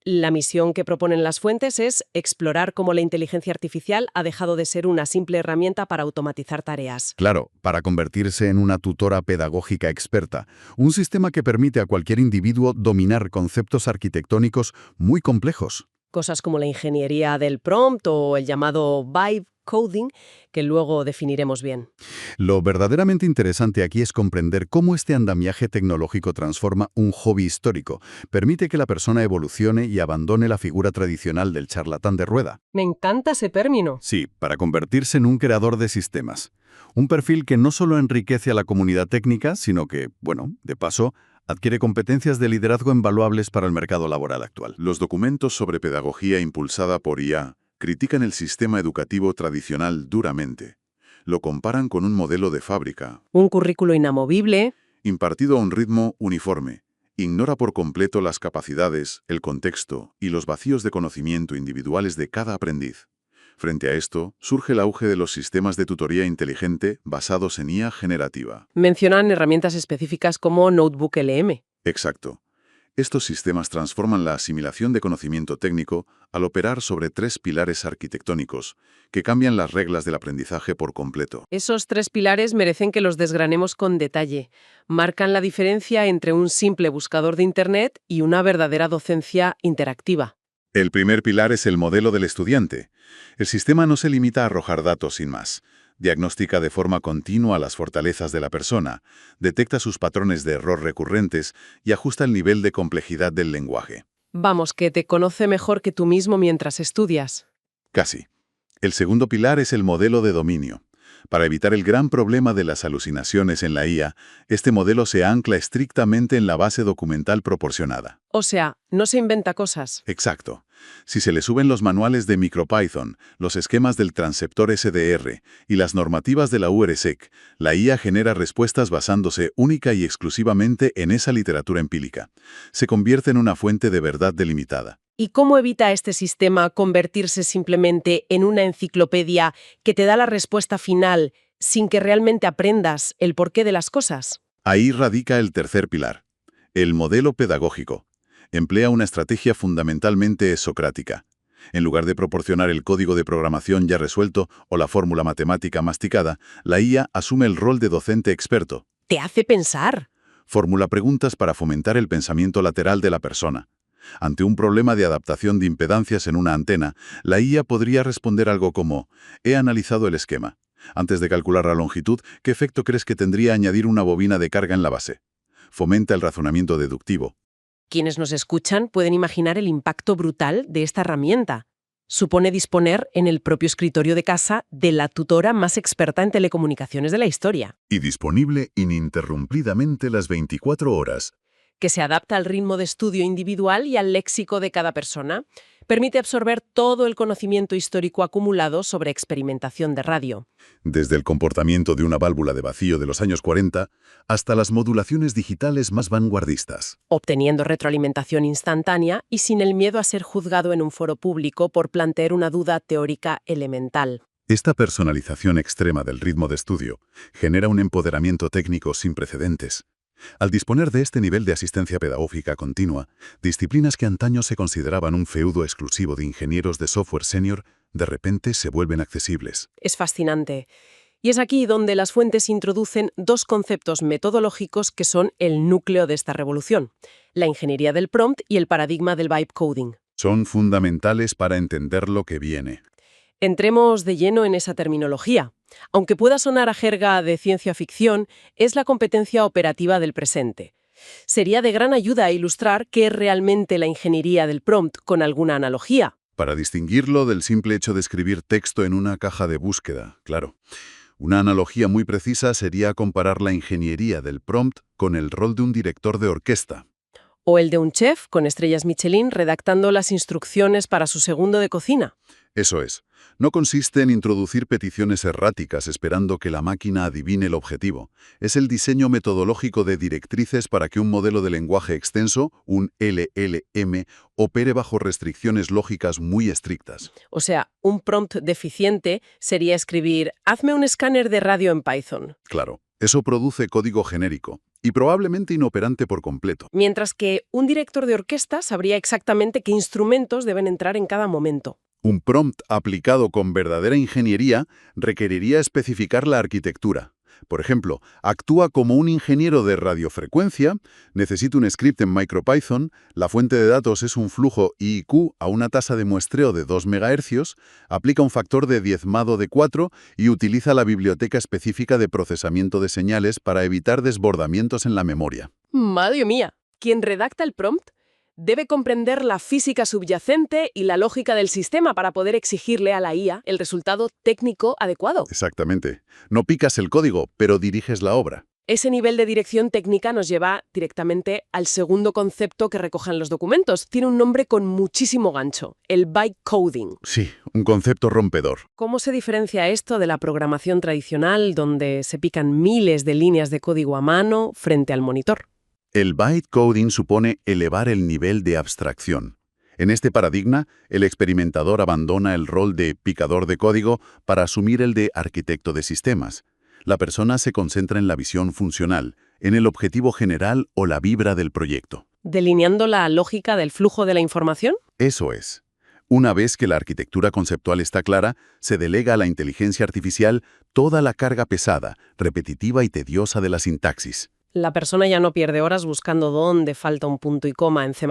La misión que proponen las fuentes es explorar cómo la inteligencia artificial ha dejado de ser una simple herramienta para automatizar tareas. Claro, para convertirse en una tutora pedagógica experta, un sistema que permite a cualquier individuo dominar conceptos arquitectónicos muy complejos. Cosas como la ingeniería del prompt o el llamado vibe coding, que luego definiremos bien. Lo verdaderamente interesante aquí es comprender cómo este andamiaje tecnológico transforma un hobby histórico, permite que la persona evolucione y abandone la figura tradicional del charlatán de rueda. Me encanta ese término. Sí, para convertirse en un creador de sistemas. Un perfil que no solo enriquece a la comunidad técnica, sino que, bueno, de paso, adquiere competencias de liderazgo invaluables para el mercado laboral actual. Los documentos sobre pedagogía impulsada por IA critican el sistema educativo tradicional duramente. Lo comparan con un modelo de fábrica, Un currículo inamovible. impartido a un ritmo uniforme. Ignora por completo las capacidades, el contexto y los vacíos de conocimiento individuales de cada aprendiz. Frente a esto, surge el auge de los sistemas de tutoría inteligente basados en IA generativa. Mencionan herramientas específicas como Notebook LM. Exacto. Estos sistemas transforman la asimilación de conocimiento técnico al operar sobre 3 pilares arquitectónicos que cambian las reglas del aprendizaje por completo. Esos 3 pilares merecen que los desgranemos con detalle. Marcan la diferencia entre un simple buscador de Internet y una verdadera docencia interactiva. El primer pilar es el modelo del estudiante. El sistema no se limita a arrojar datos sin más. Diagnostica de forma continua las fortalezas de la persona, detecta sus patrones de error recurrentes y ajusta el nivel de complejidad del lenguaje. Vamos, que te conoce mejor que tú mismo mientras estudias. Casi. El segundo pilar es el modelo de dominio. Para evitar el gran problema de las alucinaciones en la IA, este modelo se ancla estrictamente en la base documental proporcionada. O sea, no se inventa cosas. Exacto. Si se le suben los manuales de MicroPython, los esquemas del transceptor SDR y las normativas de la URSEC, la IA genera respuestas basándose única y exclusivamente en esa literatura empírica. Se convierte en una fuente de verdad delimitada. ¿Y cómo evita este sistema convertirse simplemente en una enciclopedia que te da la respuesta final sin que realmente aprendas el porqué de las cosas? Ahí radica el tercer pilar, el modelo pedagógico. Emplea una estrategia fundamentalmente socrática. En lugar de proporcionar el código de programación ya resuelto o la fórmula matemática masticada, la IA asume el rol de docente experto. Te hace pensar. Formula preguntas para fomentar el pensamiento lateral de la persona. Ante un problema de adaptación de impedancias en una antena, la IA podría responder algo como: he analizado el esquema. Antes de calcular la longitud, ¿qué efecto crees que tendría añadir una bobina de carga en la base? Fomenta el razonamiento deductivo. Quienes nos escuchan pueden imaginar el impacto brutal de esta herramienta. Supone disponer en el propio escritorio de casa de la tutora más experta en telecomunicaciones de la historia, Y disponible ininterrumpidamente las 24 horas. que se adapta al ritmo de estudio individual y al léxico de cada persona. Permite absorber todo el conocimiento histórico acumulado sobre experimentación de radio. Desde el comportamiento de una válvula de vacío de los años 40 hasta las modulaciones digitales más vanguardistas. Obteniendo retroalimentación instantánea y sin el miedo a ser juzgado en un foro público por plantear una duda teórica elemental. Esta personalización extrema del ritmo de estudio genera un empoderamiento técnico sin precedentes. Al disponer de este nivel de asistencia pedagógica continua, disciplinas que antaño se consideraban un feudo exclusivo de ingenieros de software senior, de repente se vuelven accesibles. Es fascinante. Y es aquí donde las fuentes introducen 2 conceptos metodológicos que son el núcleo de esta revolución: la ingeniería del prompt y el paradigma del vibe coding. Son fundamentales para entender lo que viene. Entremos de lleno en esa terminología. Aunque pueda sonar a jerga de ciencia ficción, es la competencia operativa del presente. Sería de gran ayuda ilustrar qué es realmente la ingeniería del prompt con alguna analogía. Para distinguirlo del simple hecho de escribir texto en una caja de búsqueda, claro. Una analogía muy precisa sería comparar la ingeniería del prompt con el rol de un director de orquesta. O el de un chef con estrellas Michelin redactando las instrucciones para su segundo de cocina. Eso es. No consiste en introducir peticiones erráticas esperando que la máquina adivine el objetivo. Es el diseño metodológico de directrices para que un modelo de lenguaje extenso, un LLM, opere bajo restricciones lógicas muy estrictas. O sea, un prompt deficiente sería escribir «hazme un escáner de radio en Python». Claro, eso produce código genérico, y probablemente inoperante por completo. Mientras que un director de orquesta sabría exactamente qué instrumentos deben entrar en cada momento. Un prompt aplicado con verdadera ingeniería requeriría especificar la arquitectura. Por ejemplo, actúa como un ingeniero de radiofrecuencia, necesita un script en MicroPython, la fuente de datos es un flujo IIQ a una tasa de muestreo de 2 MHz, aplica un factor de diezmado de 4 y utiliza la biblioteca específica de procesamiento de señales para evitar desbordamientos en la memoria. ¡Madre mía! Quien redacta el prompt debe comprender la física subyacente y la lógica del sistema para poder exigirle a la IA el resultado técnico adecuado. Exactamente. No picas el código, pero diriges la obra. Ese nivel de dirección técnica nos lleva directamente al segundo concepto que recogen los documentos. Tiene un nombre con muchísimo gancho, el bytecoding. Sí, un concepto rompedor. ¿Cómo se diferencia esto de la programación tradicional, donde se pican miles de líneas de código a mano frente al monitor? El bytecoding supone elevar el nivel de abstracción. En este paradigma, el experimentador abandona el rol de picador de código para asumir el de arquitecto de sistemas. La persona se concentra en la visión funcional, en el objetivo general o la vibra del proyecto. ¿Delineando la lógica del flujo de la información? Eso es. Una vez que la arquitectura conceptual está clara, se delega a la inteligencia artificial toda la carga pesada, repetitiva y tediosa de la sintaxis. La persona ya no pierde horas buscando dónde falta un punto y coma en C++.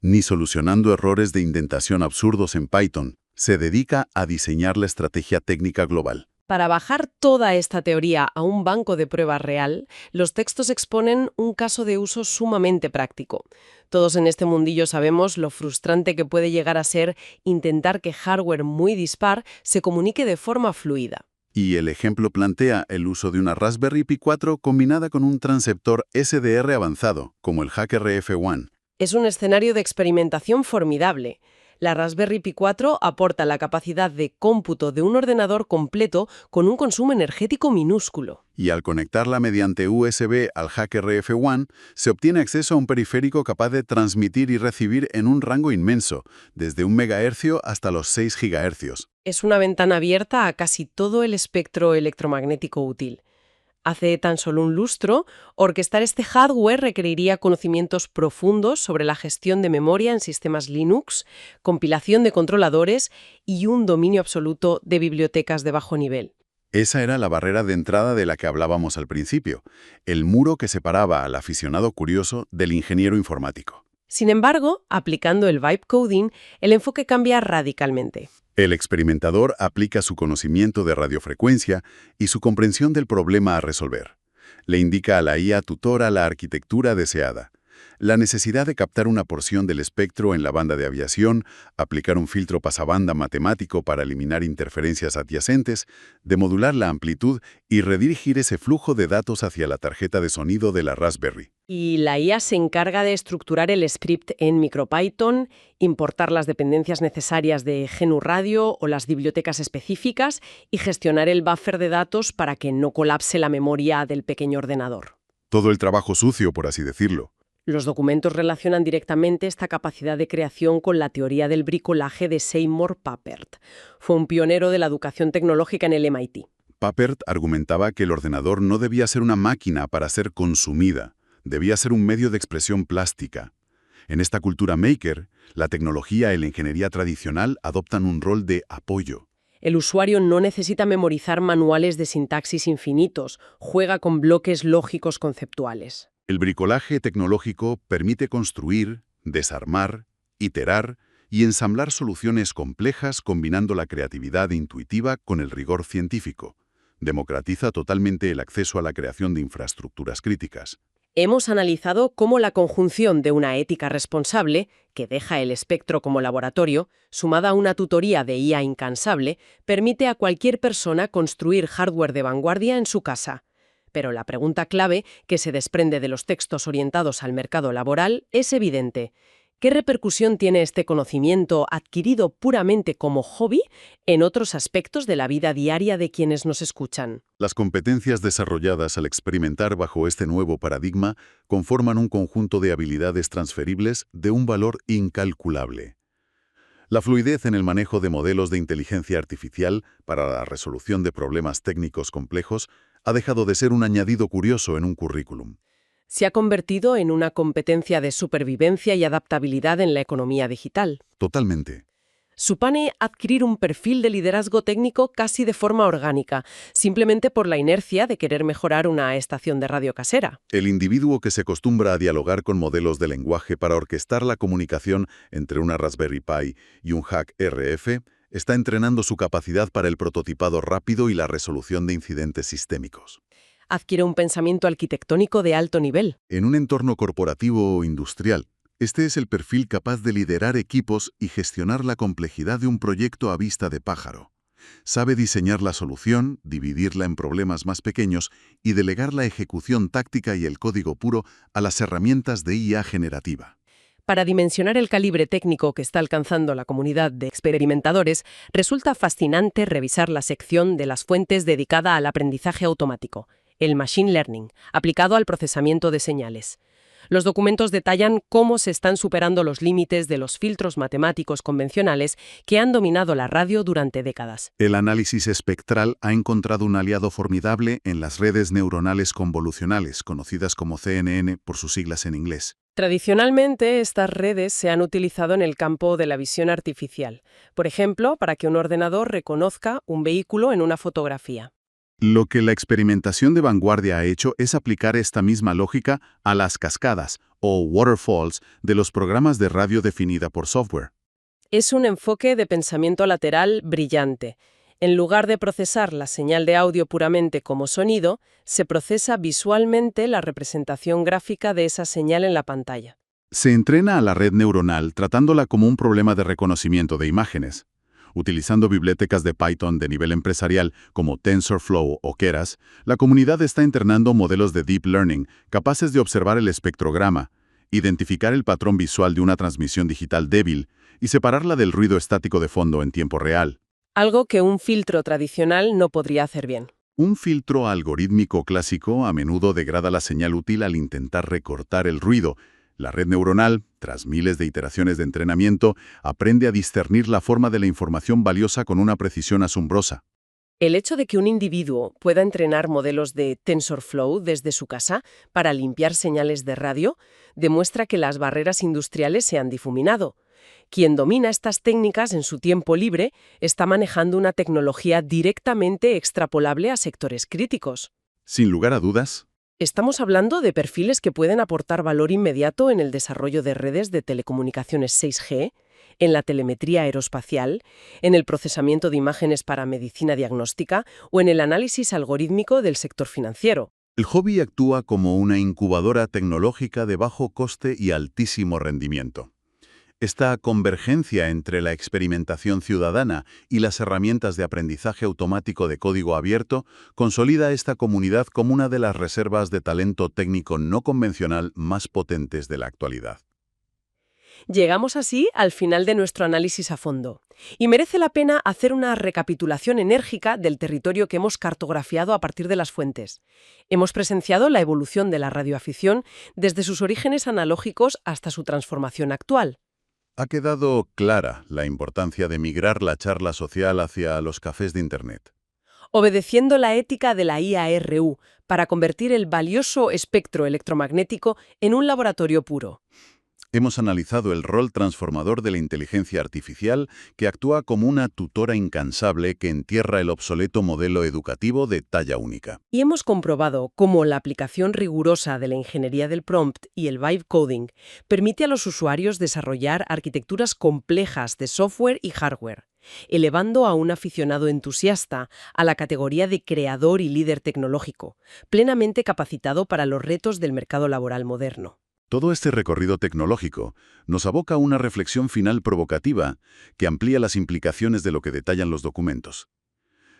Ni solucionando errores de indentación absurdos en Python. Se dedica a diseñar la estrategia técnica global. Para bajar toda esta teoría a un banco de pruebas real, los textos exponen un caso de uso sumamente práctico. Todos en este mundillo sabemos lo frustrante que puede llegar a ser intentar que hardware muy dispar se comunique de forma fluida. Y el ejemplo plantea el uso de una Raspberry Pi 4 combinada con un transceptor SDR avanzado, como el HackRF1. Es un escenario de experimentación formidable. La Raspberry Pi 4 aporta la capacidad de cómputo de un ordenador completo con un consumo energético minúsculo. Y al conectarla mediante USB al HackRF1, se obtiene acceso a un periférico capaz de transmitir y recibir en un rango inmenso, desde 1 MHz hasta los 6 GHz. Es una ventana abierta a casi todo el espectro electromagnético útil. Hace tan solo un lustro, orquestar este hardware requeriría conocimientos profundos sobre la gestión de memoria en sistemas Linux, compilación de controladores y un dominio absoluto de bibliotecas de bajo nivel. Esa era la barrera de entrada de la que hablábamos al principio, el muro que separaba al aficionado curioso del ingeniero informático. Sin embargo, aplicando el bytecoding, el enfoque cambia radicalmente. El experimentador aplica su conocimiento de radiofrecuencia y su comprensión del problema a resolver. Le indica a la IA tutora la arquitectura deseada. La necesidad de captar una porción del espectro en la banda de aviación, aplicar un filtro pasabanda matemático para eliminar interferencias adyacentes, de modular la amplitud y redirigir ese flujo de datos hacia la tarjeta de sonido de la Raspberry. Y la IA se encarga de estructurar el script en MicroPython, importar las dependencias necesarias de GNU Radio o las bibliotecas específicas y gestionar el buffer de datos para que no colapse la memoria del pequeño ordenador. Todo el trabajo sucio, por así decirlo. Los documentos relacionan directamente esta capacidad de creación con la teoría del bricolaje de Seymour Papert. Fue un pionero de la educación tecnológica en el MIT. Papert argumentaba que el ordenador no debía ser una máquina para ser consumida, debía ser un medio de expresión plástica. En esta cultura maker, la tecnología y la ingeniería tradicional adoptan un rol de apoyo. El usuario no necesita memorizar manuales de sintaxis infinitos, juega con bloques lógicos conceptuales. El bricolaje tecnológico permite construir, desarmar, iterar y ensamblar soluciones complejas combinando la creatividad intuitiva con el rigor científico. Democratiza totalmente el acceso a la creación de infraestructuras críticas. Hemos analizado cómo la conjunción de una ética responsable, que deja el espectro como laboratorio, sumada a una tutoría de IA incansable, permite a cualquier persona construir hardware de vanguardia en su casa. Pero la pregunta clave, que se desprende de los textos orientados al mercado laboral, es evidente. ¿Qué repercusión tiene este conocimiento adquirido puramente como hobby en otros aspectos de la vida diaria de quienes nos escuchan? Las competencias desarrolladas al experimentar bajo este nuevo paradigma conforman un conjunto de habilidades transferibles de un valor incalculable. La fluidez en el manejo de modelos de inteligencia artificial para la resolución de problemas técnicos complejos ha dejado de ser un añadido curioso en un currículum. Se ha convertido en una competencia de supervivencia y adaptabilidad en la economía digital. Totalmente. Supone adquirir un perfil de liderazgo técnico casi de forma orgánica, simplemente por la inercia de querer mejorar una estación de radio casera. El individuo que se acostumbra a dialogar con modelos de lenguaje para orquestar la comunicación entre una Raspberry Pi y un Hack RF está entrenando su capacidad para el prototipado rápido y la resolución de incidentes sistémicos. Adquiere un pensamiento arquitectónico de alto nivel. En un entorno corporativo o industrial, este es el perfil capaz de liderar equipos y gestionar la complejidad de un proyecto a vista de pájaro. Sabe diseñar la solución, dividirla en problemas más pequeños y delegar la ejecución táctica y el código puro a las herramientas de IA generativa. Para dimensionar el calibre técnico que está alcanzando la comunidad de experimentadores, resulta fascinante revisar la sección de las fuentes dedicada al aprendizaje automático, el Machine Learning, aplicado al procesamiento de señales. Los documentos detallan cómo se están superando los límites de los filtros matemáticos convencionales que han dominado la radio durante décadas. El análisis espectral ha encontrado un aliado formidable en las redes neuronales convolucionales, conocidas como CNN por sus siglas en inglés. Tradicionalmente, estas redes se han utilizado en el campo de la visión artificial, por ejemplo, para que un ordenador reconozca un vehículo en una fotografía. Lo que la experimentación de vanguardia ha hecho es aplicar esta misma lógica a las cascadas, o waterfalls, de los programas de radio definida por software. Es un enfoque de pensamiento lateral brillante. En lugar de procesar la señal de audio puramente como sonido, se procesa visualmente la representación gráfica de esa señal en la pantalla. Se entrena a la red neuronal tratándola como un problema de reconocimiento de imágenes. Utilizando bibliotecas de Python de nivel empresarial como TensorFlow o Keras, la comunidad está entrenando modelos de Deep Learning capaces de observar el espectrograma, identificar el patrón visual de una transmisión digital débil y separarla del ruido estático de fondo en tiempo real. Algo que un filtro tradicional no podría hacer bien. Un filtro algorítmico clásico a menudo degrada la señal útil al intentar recortar el ruido. La red neuronal, tras miles de iteraciones de entrenamiento, aprende a discernir la forma de la información valiosa con una precisión asombrosa. El hecho de que un individuo pueda entrenar modelos de TensorFlow desde su casa para limpiar señales de radio demuestra que las barreras industriales se han difuminado. Quien domina estas técnicas en su tiempo libre está manejando una tecnología directamente extrapolable a sectores críticos. Sin lugar a dudas, Estamos hablando de perfiles que pueden aportar valor inmediato en el desarrollo de redes de telecomunicaciones 6G, en la telemetría aeroespacial, en el procesamiento de imágenes para medicina diagnóstica o en el análisis algorítmico del sector financiero. el hobby actúa como una incubadora tecnológica de bajo coste y altísimo rendimiento. Esta convergencia entre la experimentación ciudadana y las herramientas de aprendizaje automático de código abierto consolida a esta comunidad como una de las reservas de talento técnico no convencional más potentes de la actualidad. Llegamos así al final de nuestro análisis a fondo. Y merece la pena hacer una recapitulación enérgica del territorio que hemos cartografiado a partir de las fuentes. Hemos presenciado la evolución de la radioafición desde sus orígenes analógicos hasta su transformación actual. Ha quedado clara la importancia de migrar la charla social hacia los cafés de Internet. Obedeciendo la ética de la IARU para convertir el valioso espectro electromagnético en un laboratorio puro. Hemos analizado el rol transformador de la inteligencia artificial que actúa como una tutora incansable que entierra el obsoleto modelo educativo de talla única. Y hemos comprobado cómo la aplicación rigurosa de la ingeniería del prompt y el vibe coding permite a los usuarios desarrollar arquitecturas complejas de software y hardware, elevando a un aficionado entusiasta a la categoría de creador y líder tecnológico, plenamente capacitado para los retos del mercado laboral moderno. Todo este recorrido tecnológico nos aboca a una reflexión final provocativa que amplía las implicaciones de lo que detallan los documentos.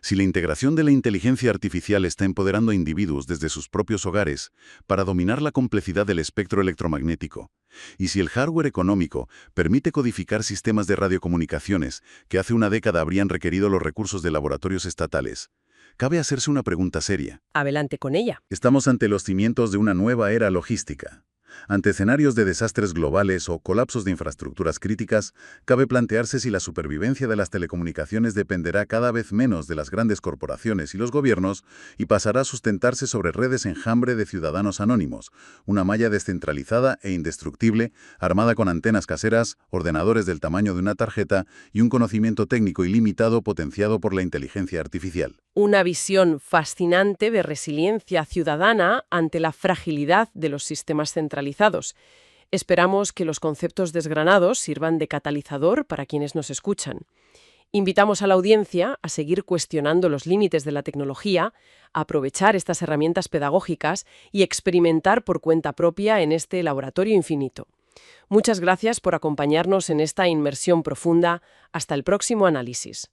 Si la integración de la inteligencia artificial está empoderando a individuos desde sus propios hogares para dominar la complejidad del espectro electromagnético, y si el hardware económico permite codificar sistemas de radiocomunicaciones que hace una década habrían requerido los recursos de laboratorios estatales, cabe hacerse una pregunta seria. Adelante con ella. Estamos ante los cimientos de una nueva era logística. Ante escenarios de desastres globales o colapsos de infraestructuras críticas, cabe plantearse si la supervivencia de las telecomunicaciones dependerá cada vez menos de las grandes corporaciones y los gobiernos y pasará a sustentarse sobre redes enjambre de ciudadanos anónimos, una malla descentralizada e indestructible, armada con antenas caseras, ordenadores del tamaño de una tarjeta y un conocimiento técnico ilimitado potenciado por la inteligencia artificial. Una visión fascinante de resiliencia ciudadana ante la fragilidad de los sistemas centralizados. Esperamos que los conceptos desgranados sirvan de catalizador para quienes nos escuchan. Invitamos a la audiencia a seguir cuestionando los límites de la tecnología, a aprovechar estas herramientas pedagógicas y experimentar por cuenta propia en este laboratorio infinito. Muchas gracias por acompañarnos en esta inmersión profunda. Hasta el próximo análisis.